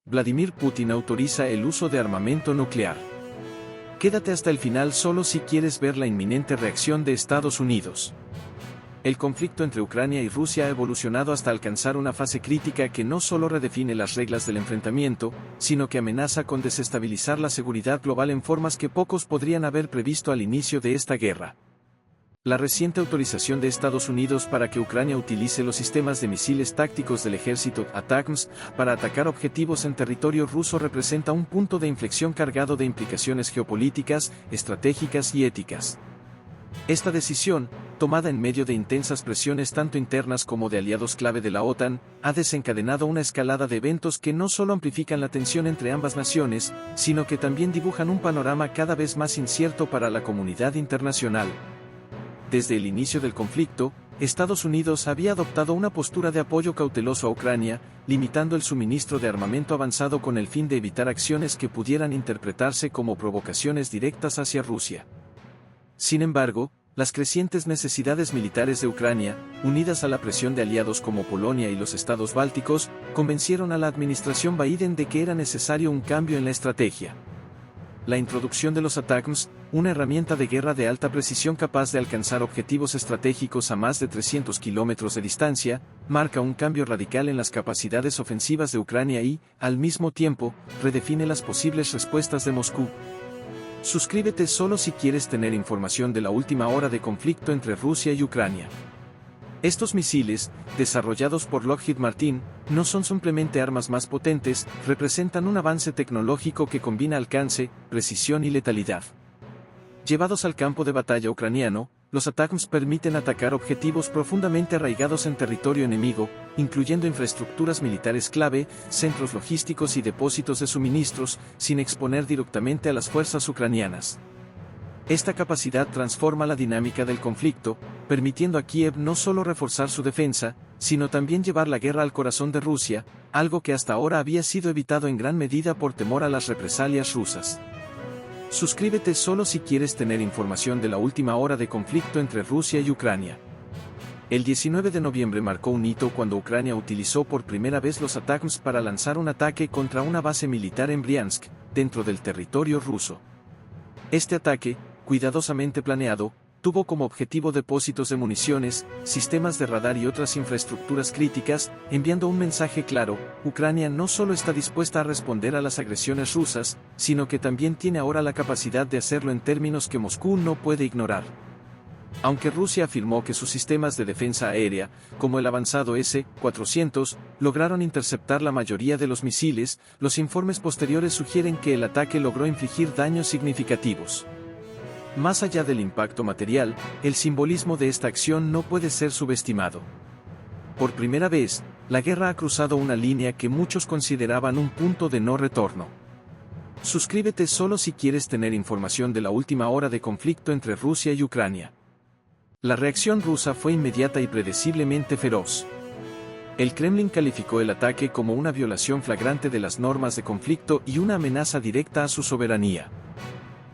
Vladimir Putin autoriza el uso de armamento nuclear. Quédate hasta el final solo si quieres ver la inminente reacción de Estados Unidos. El conflicto entre Ucrania y Rusia ha evolucionado hasta alcanzar una fase crítica que no solo redefine las reglas del enfrentamiento, sino que amenaza con desestabilizar la seguridad global en formas que pocos podrían haber previsto al inicio de esta guerra. La reciente autorización de Estados Unidos para que Ucrania utilice los sistemas de misiles tácticos del ejército ATACMS para atacar objetivos en territorio ruso representa un punto de inflexión cargado de implicaciones geopolíticas, estratégicas y éticas. Esta decisión, tomada en medio de intensas presiones tanto internas como de aliados clave de la OTAN, ha desencadenado una escalada de eventos que no solo amplifican la tensión entre ambas naciones, sino que también dibujan un panorama cada vez más incierto para la comunidad internacional. Desde el inicio del conflicto, Estados Unidos había adoptado una postura de apoyo cauteloso a Ucrania, limitando el suministro de armamento avanzado con el fin de evitar acciones que pudieran interpretarse como provocaciones directas hacia Rusia. Sin embargo, las crecientes necesidades militares de Ucrania, unidas a la presión de aliados como Polonia y los estados bálticos, convencieron a la administración Biden de que era necesario un cambio en la estrategia. La introducción de los ATACMS, una herramienta de guerra de alta precisión capaz de alcanzar objetivos estratégicos a más de 300 kilómetros de distancia, marca un cambio radical en las capacidades ofensivas de Ucrania y, al mismo tiempo, redefine las posibles respuestas de Moscú. Suscríbete solo si quieres tener información de la última hora de conflicto entre Rusia y Ucrania. Estos misiles, desarrollados por Lockheed Martin, no son simplemente armas más potentes, representan un avance tecnológico que combina alcance, precisión y letalidad. Llevados al campo de batalla ucraniano, los ATACMS permiten atacar objetivos profundamente arraigados en territorio enemigo, incluyendo infraestructuras militares clave, centros logísticos y depósitos de suministros, sin exponer directamente a las fuerzas ucranianas. Esta capacidad transforma la dinámica del conflicto, permitiendo a Kiev no solo reforzar su defensa, sino también llevar la guerra al corazón de Rusia, algo que hasta ahora había sido evitado en gran medida por temor a las represalias rusas. Suscríbete solo si quieres tener información de la última hora de conflicto entre Rusia y Ucrania. El 19 de noviembre marcó un hito cuando Ucrania utilizó por primera vez los ATACMS para lanzar un ataque contra una base militar en Briansk, dentro del territorio ruso. Este ataque, cuidadosamente planeado, tuvo como objetivo depósitos de municiones, sistemas de radar y otras infraestructuras críticas, enviando un mensaje claro: Ucrania no solo está dispuesta a responder a las agresiones rusas, sino que también tiene ahora la capacidad de hacerlo en términos que Moscú no puede ignorar. Aunque Rusia afirmó que sus sistemas de defensa aérea, como el avanzado S-400, lograron interceptar la mayoría de los misiles, los informes posteriores sugieren que el ataque logró infligir daños significativos. Más allá del impacto material, el simbolismo de esta acción no puede ser subestimado. Por primera vez, la guerra ha cruzado una línea que muchos consideraban un punto de no retorno. Suscríbete solo si quieres tener información de la última hora de conflicto entre Rusia y Ucrania. La reacción rusa fue inmediata y predeciblemente feroz. El Kremlin calificó el ataque como una violación flagrante de las normas de conflicto y una amenaza directa a su soberanía.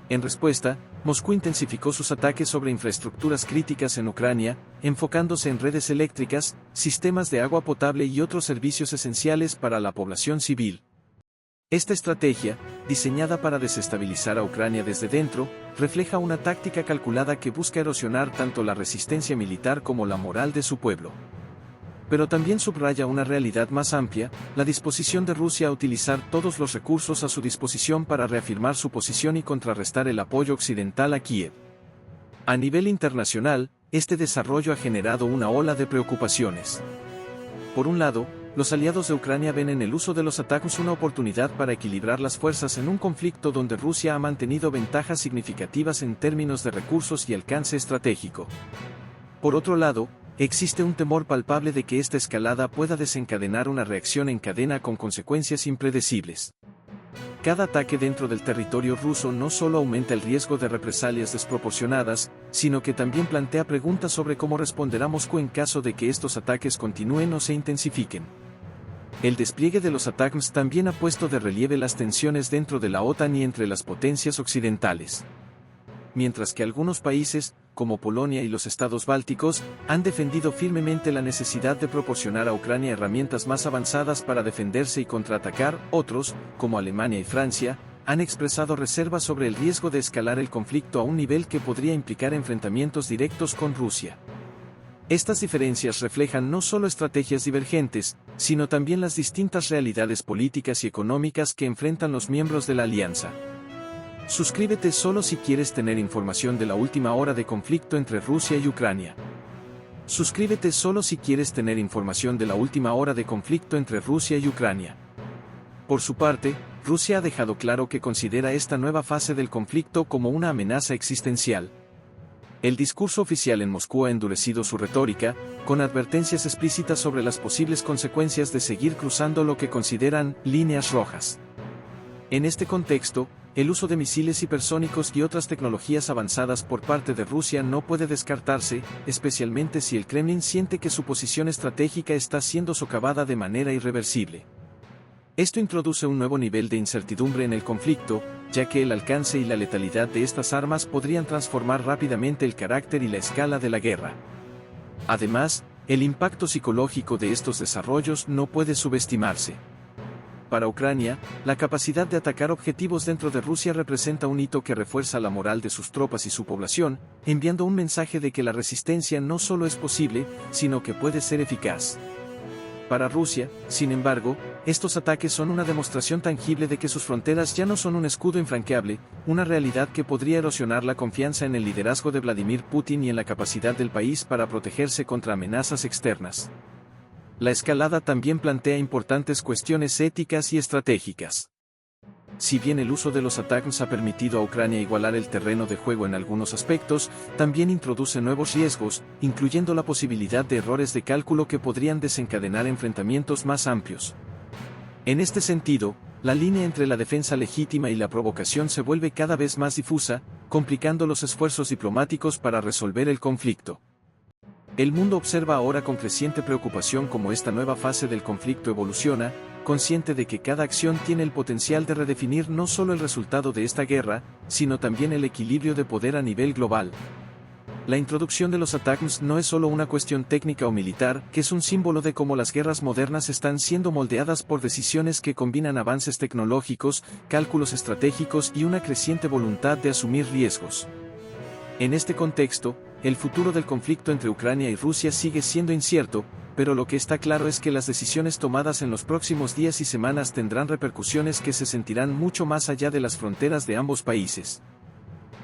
En respuesta, Moscú intensificó sus ataques sobre infraestructuras críticas en Ucrania, enfocándose en redes eléctricas, sistemas de agua potable y otros servicios esenciales para la población civil. Esta estrategia, diseñada para desestabilizar a Ucrania desde dentro, refleja una táctica calculada que busca erosionar tanto la resistencia militar como la moral de su pueblo. Pero también subraya una realidad más amplia: la disposición de Rusia a utilizar todos los recursos a su disposición para reafirmar su posición y contrarrestar el apoyo occidental a Kiev. A nivel internacional, este desarrollo ha generado una ola de preocupaciones. Por un lado, los aliados de Ucrania ven en el uso de los ATACMS una oportunidad para equilibrar las fuerzas en un conflicto donde Rusia ha mantenido ventajas significativas en términos de recursos y alcance estratégico. Por otro lado, existe un temor palpable de que esta escalada pueda desencadenar una reacción en cadena con consecuencias impredecibles. Cada ataque dentro del territorio ruso no solo aumenta el riesgo de represalias desproporcionadas, sino que también plantea preguntas sobre cómo responderá Moscú en caso de que estos ataques continúen o se intensifiquen. El despliegue de los ATACMS también ha puesto de relieve las tensiones dentro de la OTAN y entre las potencias occidentales. Mientras que algunos países, como Polonia y los estados bálticos, han defendido firmemente la necesidad de proporcionar a Ucrania herramientas más avanzadas para defenderse y contraatacar. Otros, como Alemania y Francia, han expresado reservas sobre el riesgo de escalar el conflicto a un nivel que podría implicar enfrentamientos directos con Rusia. Estas diferencias reflejan no solo estrategias divergentes, sino también las distintas realidades políticas y económicas que enfrentan los miembros de la alianza. Suscríbete solo si quieres tener información de la última hora de conflicto entre Rusia y Ucrania. Suscríbete solo si quieres tener información de la última hora de conflicto entre Rusia y Ucrania. Por su parte, Rusia ha dejado claro que considera esta nueva fase del conflicto como una amenaza existencial. El discurso oficial en Moscú ha endurecido su retórica, con advertencias explícitas sobre las posibles consecuencias de seguir cruzando lo que consideran líneas rojas. En este contexto, el uso de misiles hipersónicos y otras tecnologías avanzadas por parte de Rusia no puede descartarse, especialmente si el Kremlin siente que su posición estratégica está siendo socavada de manera irreversible. Esto introduce un nuevo nivel de incertidumbre en el conflicto, ya que el alcance y la letalidad de estas armas podrían transformar rápidamente el carácter y la escala de la guerra. Además, el impacto psicológico de estos desarrollos no puede subestimarse. Para Ucrania, la capacidad de atacar objetivos dentro de Rusia representa un hito que refuerza la moral de sus tropas y su población, enviando un mensaje de que la resistencia no solo es posible, sino que puede ser eficaz. Para Rusia, sin embargo, estos ataques son una demostración tangible de que sus fronteras ya no son un escudo infranqueable, una realidad que podría erosionar la confianza en el liderazgo de Vladimir Putin y en la capacidad del país para protegerse contra amenazas externas. La escalada también plantea importantes cuestiones éticas y estratégicas. Si bien el uso de los ATACMS ha permitido a Ucrania igualar el terreno de juego en algunos aspectos, también introduce nuevos riesgos, incluyendo la posibilidad de errores de cálculo que podrían desencadenar enfrentamientos más amplios. En este sentido, la línea entre la defensa legítima y la provocación se vuelve cada vez más difusa, complicando los esfuerzos diplomáticos para resolver el conflicto. El mundo observa ahora con creciente preocupación cómo esta nueva fase del conflicto evoluciona, consciente de que cada acción tiene el potencial de redefinir no solo el resultado de esta guerra, sino también el equilibrio de poder a nivel global. La introducción de los ATACMS no es solo una cuestión técnica o militar, que es un símbolo de cómo las guerras modernas están siendo moldeadas por decisiones que combinan avances tecnológicos, cálculos estratégicos y una creciente voluntad de asumir riesgos. En este contexto, el futuro del conflicto entre Ucrania y Rusia sigue siendo incierto, pero lo que está claro es que las decisiones tomadas en los próximos días y semanas tendrán repercusiones que se sentirán mucho más allá de las fronteras de ambos países.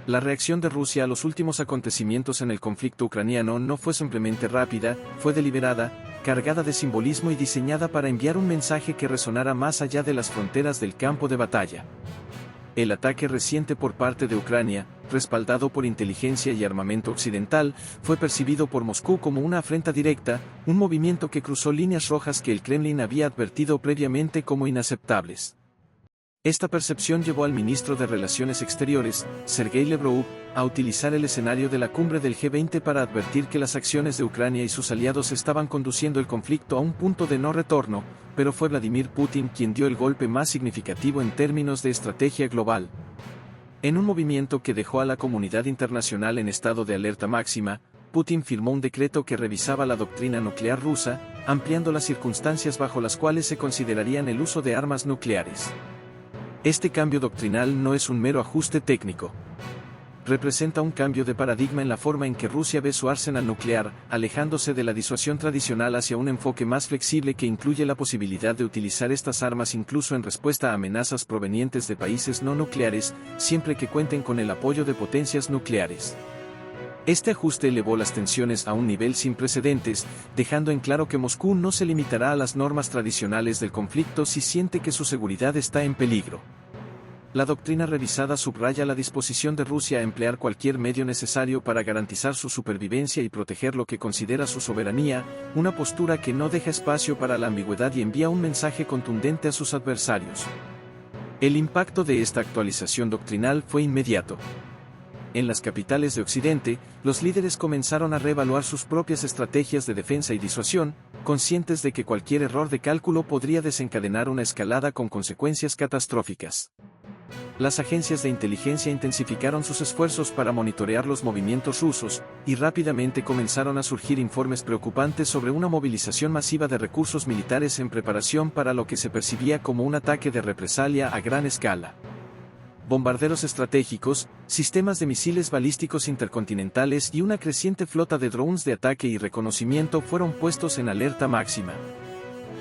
La reacción de Rusia a los últimos acontecimientos en el conflicto ucraniano no fue simplemente rápida, fue deliberada, cargada de simbolismo y diseñada para enviar un mensaje que resonara más allá de las fronteras del campo de batalla. El ataque reciente por parte de Ucrania, respaldado por inteligencia y armamento occidental, fue percibido por Moscú como una afrenta directa, un movimiento que cruzó líneas rojas que el Kremlin había advertido previamente como inaceptables. Esta percepción llevó al ministro de Relaciones Exteriores, Sergei Lavrov, a utilizar el escenario de la cumbre del G20 para advertir que las acciones de Ucrania y sus aliados estaban conduciendo el conflicto a un punto de no retorno, pero fue Vladimir Putin quien dio el golpe más significativo en términos de estrategia global. En un movimiento que dejó a la comunidad internacional en estado de alerta máxima, Putin firmó un decreto que revisaba la doctrina nuclear rusa, ampliando las circunstancias bajo las cuales se considerarían el uso de armas nucleares. Este cambio doctrinal no es un mero ajuste técnico. Representa un cambio de paradigma en la forma en que Rusia ve su arsenal nuclear, alejándose de la disuasión tradicional hacia un enfoque más flexible que incluye la posibilidad de utilizar estas armas incluso en respuesta a amenazas provenientes de países no nucleares, siempre que cuenten con el apoyo de potencias nucleares. Este ajuste elevó las tensiones a un nivel sin precedentes, dejando en claro que Moscú no se limitará a las normas tradicionales del conflicto si siente que su seguridad está en peligro. La doctrina revisada subraya la disposición de Rusia a emplear cualquier medio necesario para garantizar su supervivencia y proteger lo que considera su soberanía, una postura que no deja espacio para la ambigüedad y envía un mensaje contundente a sus adversarios. El impacto de esta actualización doctrinal fue inmediato. En las capitales de Occidente, los líderes comenzaron a reevaluar sus propias estrategias de defensa y disuasión, conscientes de que cualquier error de cálculo podría desencadenar una escalada con consecuencias catastróficas. Las agencias de inteligencia intensificaron sus esfuerzos para monitorear los movimientos rusos, y rápidamente comenzaron a surgir informes preocupantes sobre una movilización masiva de recursos militares en preparación para lo que se percibía como un ataque de represalia a gran escala. Bombarderos estratégicos, sistemas de misiles balísticos intercontinentales y una creciente flota de drones de ataque y reconocimiento fueron puestos en alerta máxima.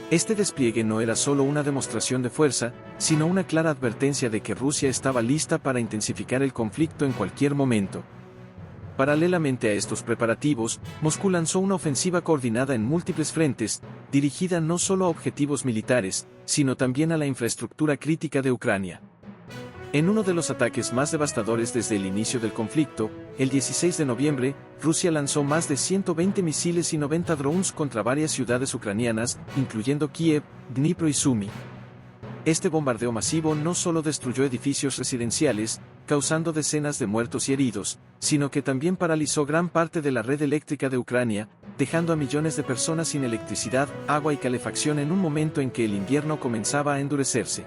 Este despliegue no era solo una demostración de fuerza, sino una clara advertencia de que Rusia estaba lista para intensificar el conflicto en cualquier momento. Paralelamente a estos preparativos, Moscú lanzó una ofensiva coordinada en múltiples frentes, dirigida no solo a objetivos militares, sino también a la infraestructura crítica de Ucrania. En uno de los ataques más devastadores desde el inicio del conflicto, el 16 de noviembre, Rusia lanzó más de 120 misiles y 90 drones contra varias ciudades ucranianas, incluyendo Kiev, Dnipro y Sumy. Este bombardeo masivo no solo destruyó edificios residenciales, causando decenas de muertos y heridos, sino que también paralizó gran parte de la red eléctrica de Ucrania, dejando a millones de personas sin electricidad, agua y calefacción en un momento en que el invierno comenzaba a endurecerse.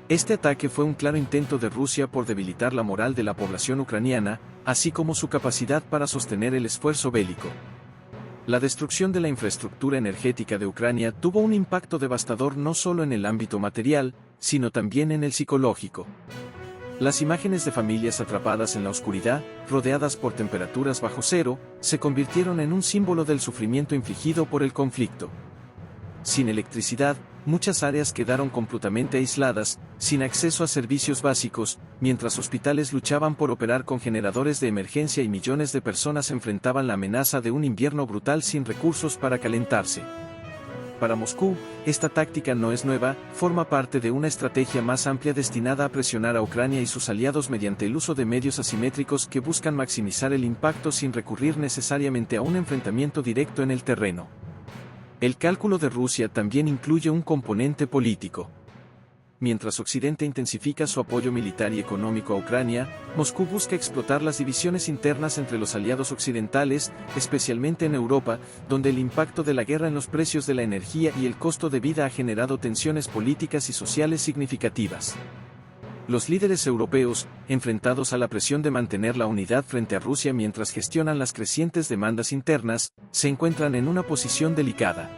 Este ataque fue un claro intento de Rusia por debilitar la moral de la población ucraniana, así como su capacidad para sostener el esfuerzo bélico. La destrucción de la infraestructura energética de Ucrania tuvo un impacto devastador no solo en el ámbito material, sino también en el psicológico. Las imágenes de familias atrapadas en la oscuridad, rodeadas por temperaturas bajo cero, se convirtieron en un símbolo del sufrimiento infligido por el conflicto. Sin electricidad, muchas áreas quedaron completamente aisladas, sin acceso a servicios básicos, mientras hospitales luchaban por operar con generadores de emergencia y millones de personas enfrentaban la amenaza de un invierno brutal sin recursos para calentarse. Para Moscú, esta táctica no es nueva, forma parte de una estrategia más amplia destinada a presionar a Ucrania y sus aliados mediante el uso de medios asimétricos que buscan maximizar el impacto sin recurrir necesariamente a un enfrentamiento directo en el terreno. El cálculo de Rusia también incluye un componente político. Mientras Occidente intensifica su apoyo militar y económico a Ucrania, Moscú busca explotar las divisiones internas entre los aliados occidentales, especialmente en Europa, donde el impacto de la guerra en los precios de la energía y el costo de vida ha generado tensiones políticas y sociales significativas. Los líderes europeos, enfrentados a la presión de mantener la unidad frente a Rusia mientras gestionan las crecientes demandas internas, se encuentran en una posición delicada.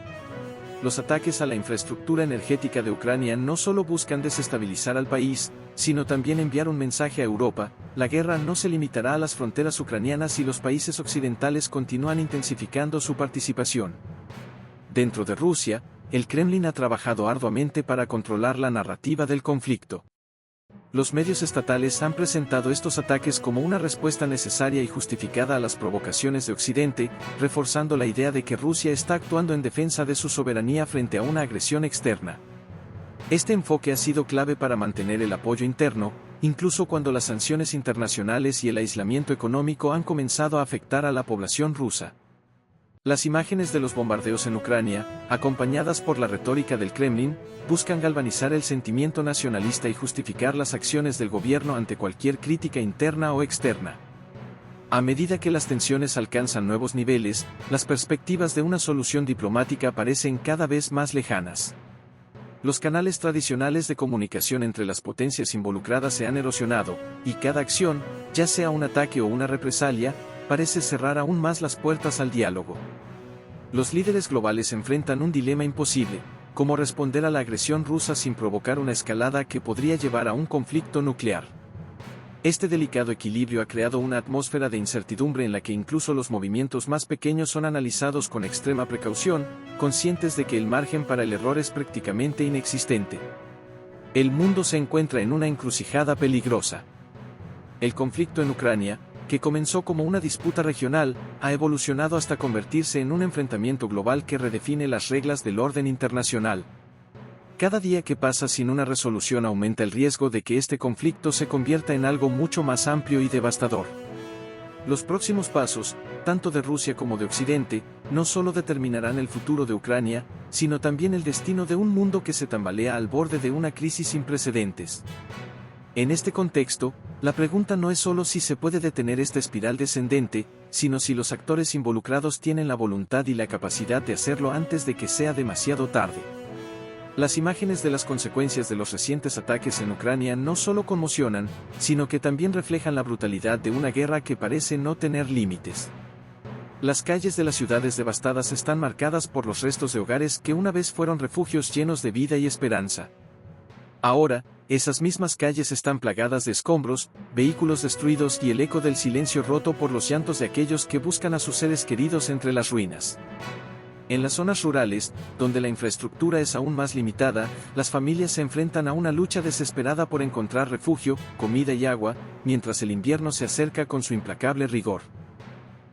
Los ataques a la infraestructura energética de Ucrania no solo buscan desestabilizar al país, sino también enviar un mensaje a Europa: la guerra no se limitará a las fronteras ucranianas y los países occidentales continúan intensificando su participación. Dentro de Rusia, el Kremlin ha trabajado arduamente para controlar la narrativa del conflicto. Los medios estatales han presentado estos ataques como una respuesta necesaria y justificada a las provocaciones de Occidente, reforzando la idea de que Rusia está actuando en defensa de su soberanía frente a una agresión externa. Este enfoque ha sido clave para mantener el apoyo interno, incluso cuando las sanciones internacionales y el aislamiento económico han comenzado a afectar a la población rusa. Las imágenes de los bombardeos en Ucrania, acompañadas por la retórica del Kremlin, buscan galvanizar el sentimiento nacionalista y justificar las acciones del gobierno ante cualquier crítica interna o externa. A medida que las tensiones alcanzan nuevos niveles, las perspectivas de una solución diplomática parecen cada vez más lejanas. Los canales tradicionales de comunicación entre las potencias involucradas se han erosionado, y cada acción, ya sea un ataque o una represalia, parece cerrar aún más las puertas al diálogo. Los líderes globales enfrentan un dilema imposible: cómo responder a la agresión rusa sin provocar una escalada que podría llevar a un conflicto nuclear. Este delicado equilibrio ha creado una atmósfera de incertidumbre en la que incluso los movimientos más pequeños son analizados con extrema precaución, conscientes de que el margen para el error es prácticamente inexistente. El mundo se encuentra en una encrucijada peligrosa. El conflicto en Ucrania, que comenzó como una disputa regional, ha evolucionado hasta convertirse en un enfrentamiento global que redefine las reglas del orden internacional. Cada día que pasa sin una resolución aumenta el riesgo de que este conflicto se convierta en algo mucho más amplio y devastador. Los próximos pasos, tanto de Rusia como de Occidente, no solo determinarán el futuro de Ucrania, sino también el destino de un mundo que se tambalea al borde de una crisis sin precedentes. En este contexto, la pregunta no es solo si se puede detener esta espiral descendente, sino si los actores involucrados tienen la voluntad y la capacidad de hacerlo antes de que sea demasiado tarde. Las imágenes de las consecuencias de los recientes ataques en Ucrania no solo conmocionan, sino que también reflejan la brutalidad de una guerra que parece no tener límites. Las calles de las ciudades devastadas están marcadas por los restos de hogares que una vez fueron refugios llenos de vida y esperanza. Ahora, esas mismas calles están plagadas de escombros, vehículos destruidos y el eco del silencio roto por los llantos de aquellos que buscan a sus seres queridos entre las ruinas. En las zonas rurales, donde la infraestructura es aún más limitada, las familias se enfrentan a una lucha desesperada por encontrar refugio, comida y agua, mientras el invierno se acerca con su implacable rigor.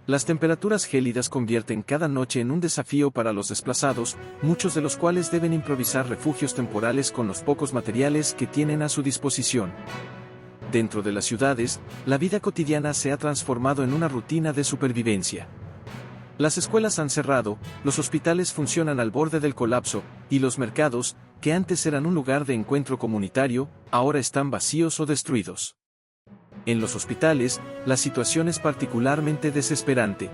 Las temperaturas gélidas convierten cada noche en un desafío para los desplazados, muchos de los cuales deben improvisar refugios temporales con los pocos materiales que tienen a su disposición. Dentro de las ciudades, la vida cotidiana se ha transformado en una rutina de supervivencia. Las escuelas han cerrado, los hospitales funcionan al borde del colapso, y los mercados, que antes eran un lugar de encuentro comunitario, ahora están vacíos o destruidos. En los hospitales, la situación es particularmente desesperante.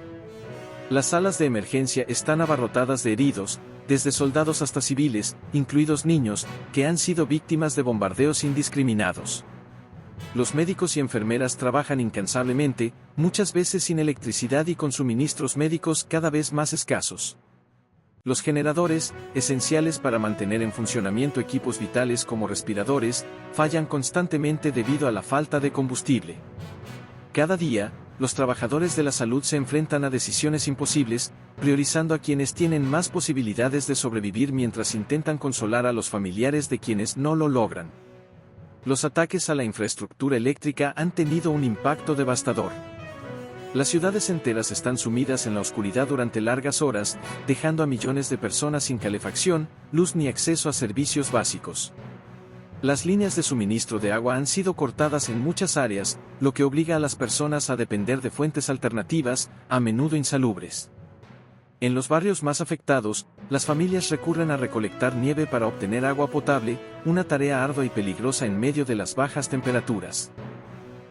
Las salas de emergencia están abarrotadas de heridos, desde soldados hasta civiles, incluidos niños, que han sido víctimas de bombardeos indiscriminados. Los médicos y enfermeras trabajan incansablemente, muchas veces sin electricidad y con suministros médicos cada vez más escasos. Los generadores, esenciales para mantener en funcionamiento equipos vitales como respiradores, fallan constantemente debido a la falta de combustible. Cada día, los trabajadores de la salud se enfrentan a decisiones imposibles, priorizando a quienes tienen más posibilidades de sobrevivir mientras intentan consolar a los familiares de quienes no lo logran. Los ataques a la infraestructura eléctrica han tenido un impacto devastador. Las ciudades enteras están sumidas en la oscuridad durante largas horas, dejando a millones de personas sin calefacción, luz ni acceso a servicios básicos. Las líneas de suministro de agua han sido cortadas en muchas áreas, lo que obliga a las personas a depender de fuentes alternativas, a menudo insalubres. En los barrios más afectados, las familias recurren a recolectar nieve para obtener agua potable, una tarea ardua y peligrosa en medio de las bajas temperaturas.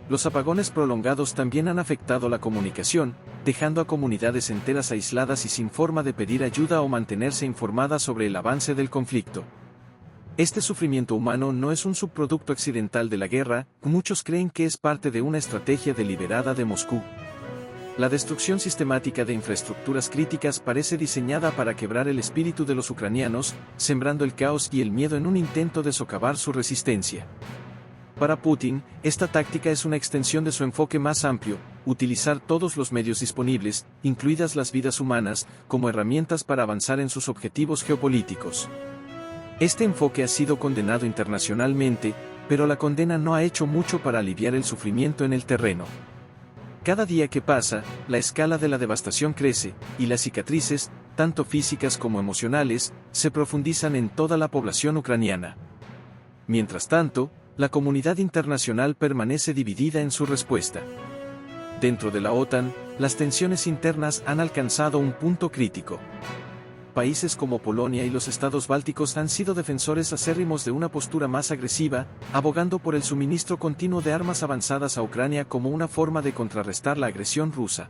Los apagones prolongados también han afectado la comunicación, dejando a comunidades enteras aisladas y sin forma de pedir ayuda o mantenerse informadas sobre el avance del conflicto. Este sufrimiento humano no es un subproducto accidental de la guerra, muchos creen que es parte de una estrategia deliberada de Moscú. La destrucción sistemática de infraestructuras críticas parece diseñada para quebrar el espíritu de los ucranianos, sembrando el caos y el miedo en un intento de socavar su resistencia. Para Putin, esta táctica es una extensión de su enfoque más amplio, utilizar todos los medios disponibles, incluidas las vidas humanas, como herramientas para avanzar en sus objetivos geopolíticos. Este enfoque ha sido condenado internacionalmente, pero la condena no ha hecho mucho para aliviar el sufrimiento en el terreno. Cada día que pasa, la escala de la devastación crece, y las cicatrices, tanto físicas como emocionales, se profundizan en toda la población ucraniana. Mientras tanto, la comunidad internacional permanece dividida en su respuesta. Dentro de la OTAN, las tensiones internas han alcanzado un punto crítico. Países como Polonia y los estados bálticos han sido defensores acérrimos de una postura más agresiva, abogando por el suministro continuo de armas avanzadas a Ucrania como una forma de contrarrestar la agresión rusa.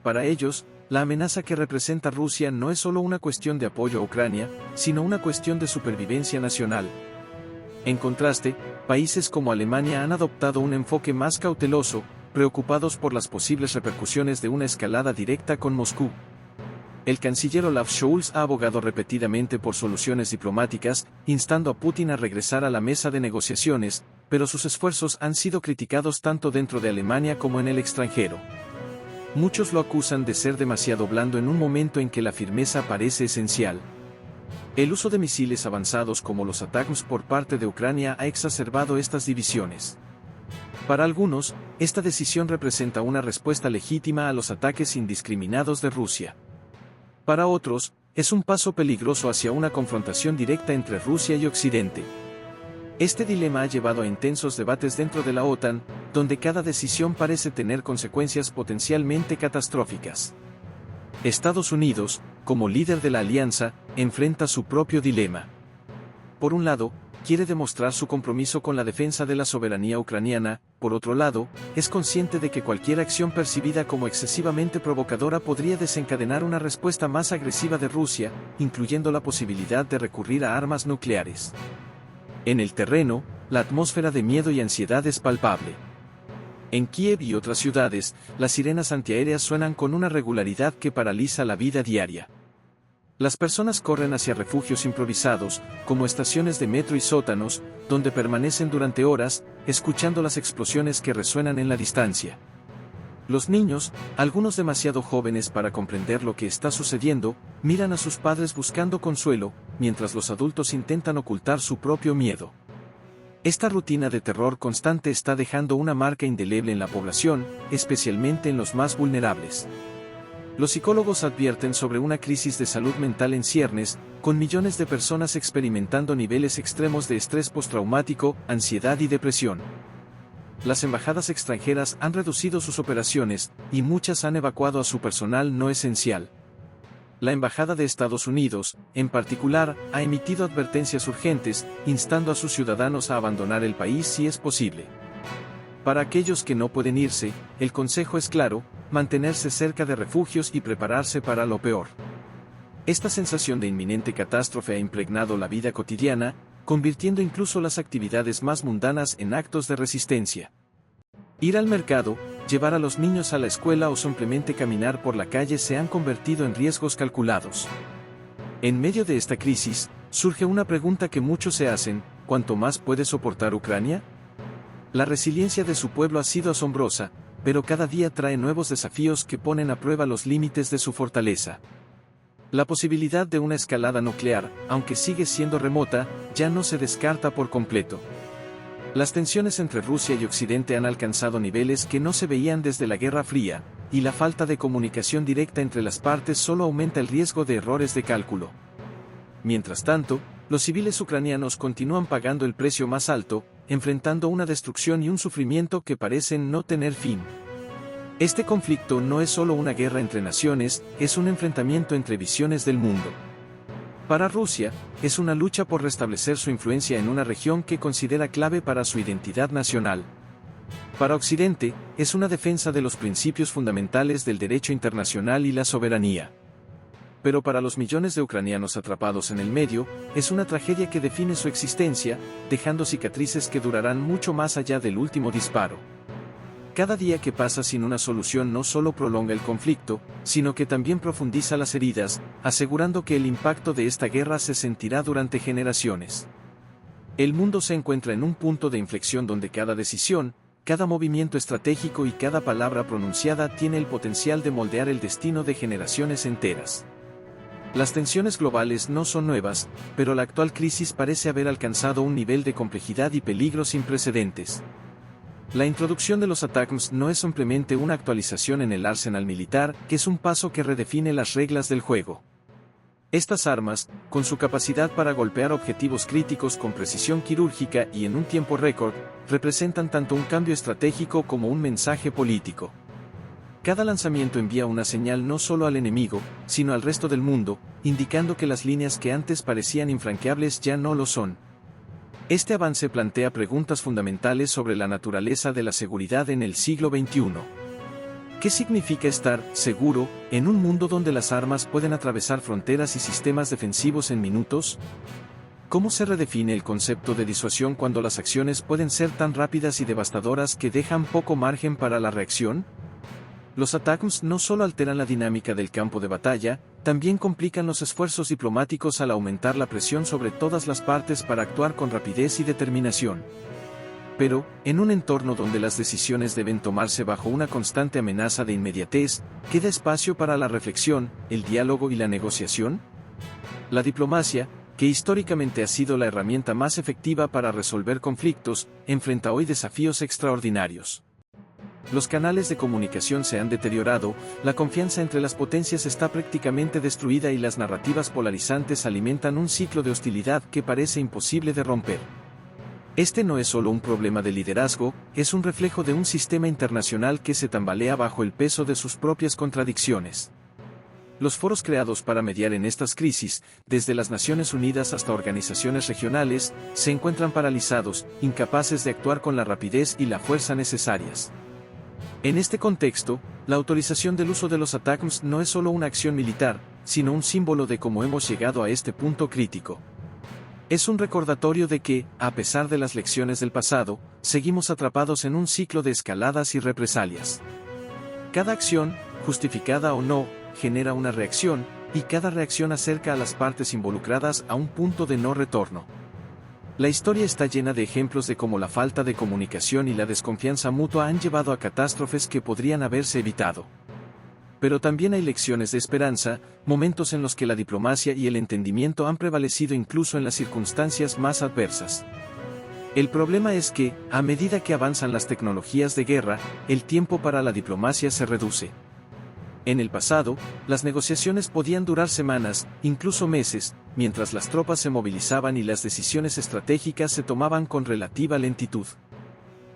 Para ellos, la amenaza que representa Rusia no es solo una cuestión de apoyo a Ucrania, sino una cuestión de supervivencia nacional. En contraste, países como Alemania han adoptado un enfoque más cauteloso, preocupados por las posibles repercusiones de una escalada directa con Moscú. El canciller Olaf Scholz ha abogado repetidamente por soluciones diplomáticas, instando a Putin a regresar a la mesa de negociaciones, pero sus esfuerzos han sido criticados tanto dentro de Alemania como en el extranjero. Muchos lo acusan de ser demasiado blando en un momento en que la firmeza parece esencial. El uso de misiles avanzados como los ATACMS por parte de Ucrania ha exacerbado estas divisiones. Para algunos, esta decisión representa una respuesta legítima a los ataques indiscriminados de Rusia. Para otros, es un paso peligroso hacia una confrontación directa entre Rusia y Occidente. Este dilema ha llevado a intensos debates dentro de la OTAN, donde cada decisión parece tener consecuencias potencialmente catastróficas. Estados Unidos, como líder de la alianza, enfrenta su propio dilema. Por un lado, quiere demostrar su compromiso con la defensa de la soberanía ucraniana. Por otro lado, es consciente de que cualquier acción percibida como excesivamente provocadora podría desencadenar una respuesta más agresiva de Rusia, incluyendo la posibilidad de recurrir a armas nucleares. En el terreno, la atmósfera de miedo y ansiedad es palpable. En Kiev y otras ciudades, las sirenas antiaéreas suenan con una regularidad que paraliza la vida diaria. Las personas corren hacia refugios improvisados, como estaciones de metro y sótanos, donde permanecen durante horas, escuchando las explosiones que resuenan en la distancia. Los niños, algunos demasiado jóvenes para comprender lo que está sucediendo, miran a sus padres buscando consuelo, mientras los adultos intentan ocultar su propio miedo. Esta rutina de terror constante está dejando una marca indeleble en la población, especialmente en los más vulnerables. Los psicólogos advierten sobre una crisis de salud mental en ciernes, con millones de personas experimentando niveles extremos de estrés postraumático, ansiedad y depresión. Las embajadas extranjeras han reducido sus operaciones, y muchas han evacuado a su personal no esencial. La Embajada de Estados Unidos, en particular, ha emitido advertencias urgentes, instando a sus ciudadanos a abandonar el país si es posible. Para aquellos que no pueden irse, el consejo es claro: mantenerse cerca de refugios y prepararse para lo peor. Esta sensación de inminente catástrofe ha impregnado la vida cotidiana, convirtiendo incluso las actividades más mundanas en actos de resistencia. Ir al mercado, llevar a los niños a la escuela o simplemente caminar por la calle se han convertido en riesgos calculados. En medio de esta crisis, surge una pregunta que muchos se hacen: ¿cuánto más puede soportar Ucrania? La resiliencia de su pueblo ha sido asombrosa, pero cada día trae nuevos desafíos que ponen a prueba los límites de su fortaleza. La posibilidad de una escalada nuclear, aunque sigue siendo remota, ya no se descarta por completo. Las tensiones entre Rusia y Occidente han alcanzado niveles que no se veían desde la Guerra Fría, y la falta de comunicación directa entre las partes solo aumenta el riesgo de errores de cálculo. Mientras tanto, los civiles ucranianos continúan pagando el precio más alto, enfrentando una destrucción y un sufrimiento que parecen no tener fin. Este conflicto no es solo una guerra entre naciones, es un enfrentamiento entre visiones del mundo. Para Rusia, es una lucha por restablecer su influencia en una región que considera clave para su identidad nacional. Para Occidente, es una defensa de los principios fundamentales del derecho internacional y la soberanía. Pero para los millones de ucranianos atrapados en el medio, es una tragedia que define su existencia, dejando cicatrices que durarán mucho más allá del último disparo. Cada día que pasa sin una solución no solo prolonga el conflicto, sino que también profundiza las heridas, asegurando que el impacto de esta guerra se sentirá durante generaciones. El mundo se encuentra en un punto de inflexión donde cada decisión, cada movimiento estratégico y cada palabra pronunciada tiene el potencial de moldear el destino de generaciones enteras. Las tensiones globales no son nuevas, pero la actual crisis parece haber alcanzado un nivel de complejidad y peligro sin precedentes. La introducción de los ATACMS no es simplemente una actualización en el arsenal militar, es un paso que redefine las reglas del juego. Estas armas, con su capacidad para golpear objetivos críticos con precisión quirúrgica y en un tiempo récord, representan tanto un cambio estratégico como un mensaje político. Cada lanzamiento envía una señal no solo al enemigo, sino al resto del mundo, indicando que las líneas que antes parecían infranqueables ya no lo son. Este avance plantea preguntas fundamentales sobre la naturaleza de la seguridad en el siglo XXI. ¿Qué significa estar seguro en un mundo donde las armas pueden atravesar fronteras y sistemas defensivos en minutos? ¿Cómo se redefine el concepto de disuasión cuando las acciones pueden ser tan rápidas y devastadoras que dejan poco margen para la reacción? Los ATACMS no solo alteran la dinámica del campo de batalla, también complican los esfuerzos diplomáticos al aumentar la presión sobre todas las partes para actuar con rapidez y determinación. Pero, en un entorno donde las decisiones deben tomarse bajo una constante amenaza de inmediatez, ¿queda espacio para la reflexión, el diálogo y la negociación? La diplomacia, que históricamente ha sido la herramienta más efectiva para resolver conflictos, enfrenta hoy desafíos extraordinarios. Los canales de comunicación se han deteriorado, la confianza entre las potencias está prácticamente destruida y las narrativas polarizantes alimentan un ciclo de hostilidad que parece imposible de romper. Este no es solo un problema de liderazgo, es un reflejo de un sistema internacional que se tambalea bajo el peso de sus propias contradicciones. Los foros creados para mediar en estas crisis, desde las Naciones Unidas hasta organizaciones regionales, se encuentran paralizados, incapaces de actuar con la rapidez y la fuerza necesarias. En este contexto, la autorización del uso de los ATACMS no es solo una acción militar, sino un símbolo de cómo hemos llegado a este punto crítico. Es un recordatorio de que, a pesar de las lecciones del pasado, seguimos atrapados en un ciclo de escaladas y represalias. Cada acción, justificada o no, genera una reacción, y cada reacción acerca a las partes involucradas a un punto de no retorno. La historia está llena de ejemplos de cómo la falta de comunicación y la desconfianza mutua han llevado a catástrofes que podrían haberse evitado. Pero también hay lecciones de esperanza, momentos en los que la diplomacia y el entendimiento han prevalecido incluso en las circunstancias más adversas. El problema es que, a medida que avanzan las tecnologías de guerra, el tiempo para la diplomacia se reduce. En el pasado, las negociaciones podían durar semanas, incluso meses, mientras las tropas se movilizaban y las decisiones estratégicas se tomaban con relativa lentitud.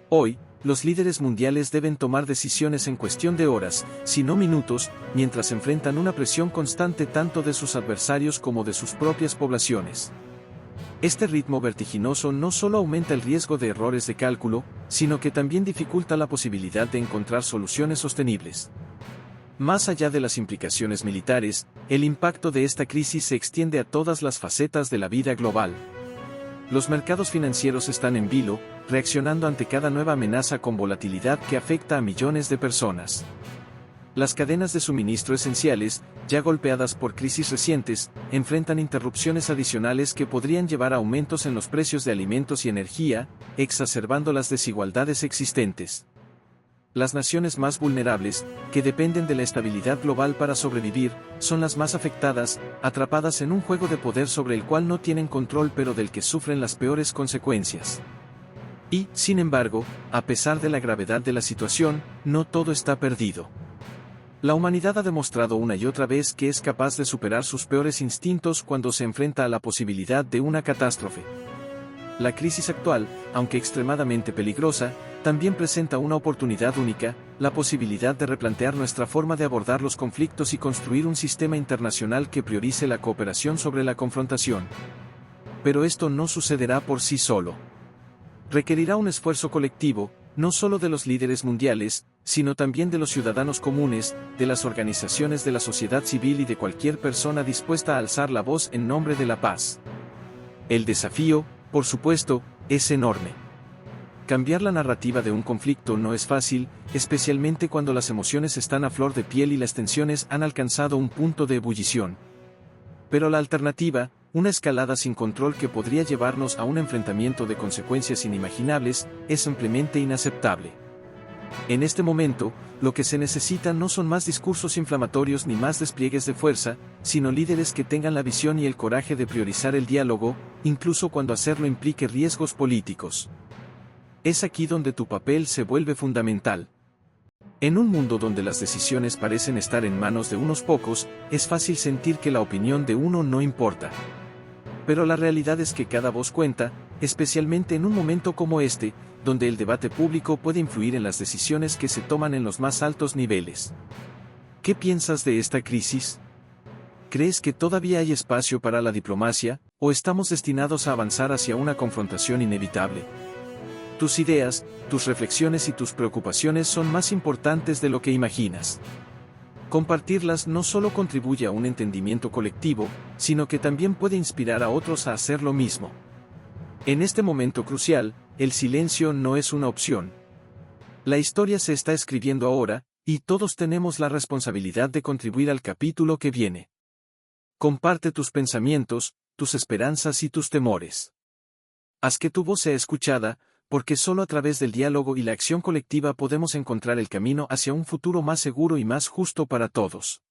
Hoy, los líderes mundiales deben tomar decisiones en cuestión de horas, si no minutos, mientras enfrentan una presión constante tanto de sus adversarios como de sus propias poblaciones. Este ritmo vertiginoso no solo aumenta el riesgo de errores de cálculo, sino que también dificulta la posibilidad de encontrar soluciones sostenibles. Más allá de las implicaciones militares, el impacto de esta crisis se extiende a todas las facetas de la vida global. Los mercados financieros están en vilo, reaccionando ante cada nueva amenaza con volatilidad que afecta a millones de personas. Las cadenas de suministro esenciales, ya golpeadas por crisis recientes, enfrentan interrupciones adicionales que podrían llevar a aumentos en los precios de alimentos y energía, exacerbando las desigualdades existentes. Las naciones más vulnerables, que dependen de la estabilidad global para sobrevivir, son las más afectadas, atrapadas en un juego de poder sobre el cual no tienen control pero del que sufren las peores consecuencias. Y, sin embargo, a pesar de la gravedad de la situación, no todo está perdido. La humanidad ha demostrado una y otra vez que es capaz de superar sus peores instintos cuando se enfrenta a la posibilidad de una catástrofe. La crisis actual, aunque extremadamente peligrosa, también presenta una oportunidad única, la posibilidad de replantear nuestra forma de abordar los conflictos y construir un sistema internacional que priorice la cooperación sobre la confrontación. Pero esto no sucederá por sí solo. Requerirá un esfuerzo colectivo, no solo de los líderes mundiales, sino también de los ciudadanos comunes, de las organizaciones de la sociedad civil y de cualquier persona dispuesta a alzar la voz en nombre de la paz. El desafío, por supuesto, es enorme. Cambiar la narrativa de un conflicto no es fácil, especialmente cuando las emociones están a flor de piel y las tensiones han alcanzado un punto de ebullición. Pero la alternativa, una escalada sin control que podría llevarnos a un enfrentamiento de consecuencias inimaginables, es simplemente inaceptable. En este momento, lo que se necesita no son más discursos inflamatorios ni más despliegues de fuerza, sino líderes que tengan la visión y el coraje de priorizar el diálogo, incluso cuando hacerlo implique riesgos políticos. Es aquí donde tu papel se vuelve fundamental. En un mundo donde las decisiones parecen estar en manos de unos pocos, es fácil sentir que la opinión de uno no importa. Pero la realidad es que cada voz cuenta, especialmente en un momento como este, donde el debate público puede influir en las decisiones que se toman en los más altos niveles. ¿Qué piensas de esta crisis? ¿Crees que todavía hay espacio para la diplomacia, o estamos destinados a avanzar hacia una confrontación inevitable? Tus ideas, tus reflexiones y tus preocupaciones son más importantes de lo que imaginas. Compartirlas no solo contribuye a un entendimiento colectivo, sino que también puede inspirar a otros a hacer lo mismo. En este momento crucial, el silencio no es una opción. La historia se está escribiendo ahora, y todos tenemos la responsabilidad de contribuir al capítulo que viene. Comparte tus pensamientos, tus esperanzas y tus temores. Haz que tu voz sea escuchada, porque solo a través del diálogo y la acción colectiva podemos encontrar el camino hacia un futuro más seguro y más justo para todos.